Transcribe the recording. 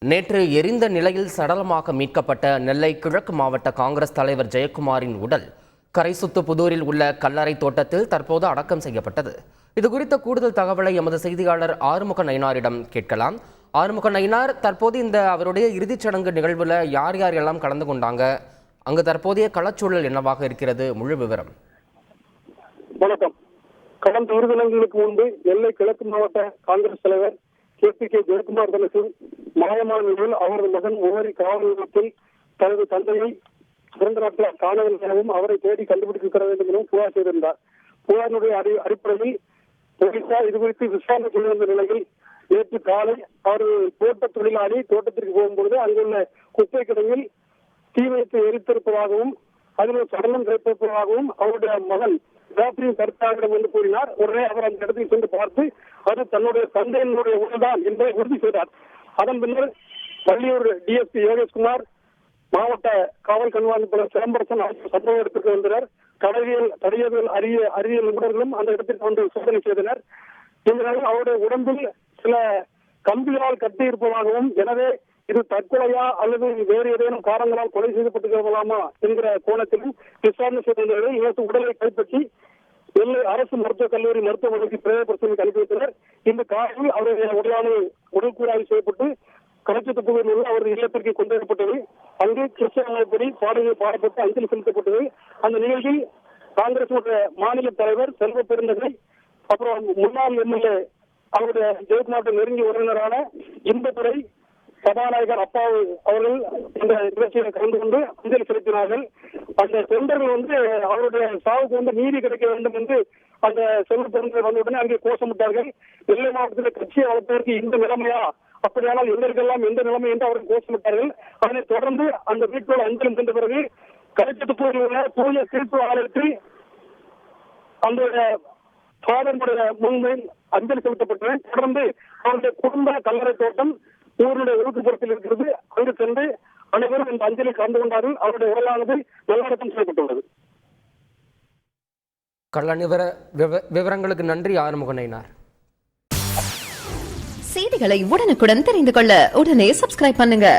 நேற்று எரிந்த நிலையில் சடலமாக மீட்கப்பட்ட நெல்லை கிழக்கு மாவட்ட காங்கிரஸ் தலைவர் ஜெயக்குமாரின் உடல் கரைசுத்து புதூரில் உள்ள கல்லறை தோட்டத்தில் தற்போது அடக்கம் செய்யப்பட்டது. இதுகுறித்த கூடுதல் தகவலை எமது செய்தியாளர் ஆறுமுக நயினாரிடம் கேட்கலாம். ஆறுமுக நயினார், தற்போது இந்த அவருடைய இறுதிச் சடங்கு நிகழ்வில் யார் யார் எல்லாம் கலந்து கொண்டாங்க, அங்கு தற்போதைய களச்சூழல் என்னவாக இருக்கிறது, முழு விவரம்? வணக்கம். கடந்த 2 தினங்களுக்கு முன்பு நெல்லை கிழக்கு மாவட்ட காங்கிரஸ் தலைவர் கே ஜெயக்குமார் தனக்கு மாயமான நிலையில் அவரது மகன் முகரி காவல் நிலையத்தில் தனது தந்தையை 2 நாட்கள் காணவில்லை எனவும் அவரை தேடி கண்டுபிடிக்க வேண்டும் எனவும் புகார் செய்திருந்தார். புகாரினுடைய அடிப்படையில் போலீசார் இதுகுறித்து விசாரணை செய்து வந்த நிலையில் நேற்று காலை அவர் தோட்ட தொழிலாளி தோட்டத்திற்கு போகும்பொழுது அங்குள்ள குப்பை கிடங்கில் தீ வைத்து எரித்திருப்பதாகவும் அதில் சடலம் கிடைத்திருப்பதாகவும் அவருடைய மகன் ராத்திரியின் கருத்தாரிடம் என்று கூறினார். உடனே அவர் அந்த இடத்தில் சென்று பார்த்து அது தன்னுடைய தந்தையினுடைய உடல்தான் என்பதை உறுதி செய்தார். அதன் பின்னர் வள்ளியூர் டிஎஸ்பி யோகேஷ்குமார், மாவட்ட காவல் கண்காணிப்பாளர் சிதம்பரசன் ஆகிய சம்பவ இடத்திற்கு வந்தனர். தடயவியல் அறிவியல் நிபுணர்களும் அந்த இடத்திற்கு வந்து சோதனை செய்தனர். இந்த நிலையில் அவருடைய உடம்பில் சில கம்பிகளால் கட்டி இருப்பதாகவும், எனவே இது தற்கொலையா அல்லது வேறு ஏதேனும் காரணங்களால் கொலை செய்யப்பட்டிருக்கலாமா என்கிற கோணத்திலும் விசாரணை செய்த நிலையில் நேற்று உடலை கைப்பற்றி நெல்லை அரசு மருத்துவக் கல்லூரி மருத்துவமனைக்கு பிரேத பரிசோதனைக்கு அனுப்பி வைத்தனர். இந்த காலையில் அவருடைய உடற்கூறாய்வு செய்யப்பட்டு கலச்சத்துப்பகுதியில் உள்ள அவரது இல்லத்திற்கு கொண்டு வரப்பட்டது. அங்கு கிறிஸ்தவப்படி பாடல்கள் பாடப்பட்டு அஞ்சலி செலுத்தப்பட்டது. அந்த நிகழ்ச்சியில் காங்கிரஸ் மாநில தலைவர் செல்வ பெருந்தகை, அப்புறம் முன்னாள் எம்எல்ஏ அவருடைய ஜெயக்குமார் நெருங்கிய உறவினரான இன்பதுரை சபாநாயகர் அப்பாவு அவர்கள் இந்த நிகழ்ச்சியில் கலந்து கொண்டு அஞ்சலி செலுத்தினார்கள். அந்த தொண்டர்கள் அவருடைய சாவுக்கு நீதி கிடைக்க வேண்டும் என்று அந்த செல்வ பெருந்தகை வந்தவுடனே அங்கே கோஷமிட்டார்கள். நெல்லை மாவட்டத்தில் கட்சியை வளர்ப்பதற்கு இந்த நிலைமையா, அப்படியானால் எங்களுக்கெல்லாம் எந்த நிலைமை என்று அவர்கள் கோஷமிட்டார்கள். அதனைத் தொடர்ந்து அந்த வீட்டோடு அஞ்சலி சென்ற பிறகு கலைச்சத்துப்பூரில் உள்ள தூய சிறப்பு ஆலயத்தில் அந்த ஃபாதருடைய முன்மையில் அஞ்சலி செலுத்தப்பட்டது. தொடர்ந்து அவருடைய குடும்ப கல்லறை தோட்டம் ஊருடைய ஒதுக்குப்புறத்தில் இருக்கிறது. அங்கு சென்று அனைவரும் இந்த அஞ்சலி கலந்து கொண்டார்கள். அவருடைய உடலானது நல்லடக்கம் செய்யப்பட்டுள்ளது. கள்ள விவரங்களுக்கு நன்றி ஆறுமுக நயினார். செய்திகளை உடனுக்குடன் தெரிந்து கொள்ள உடனே சப்ஸ்கிரைப் பண்ணுங்க.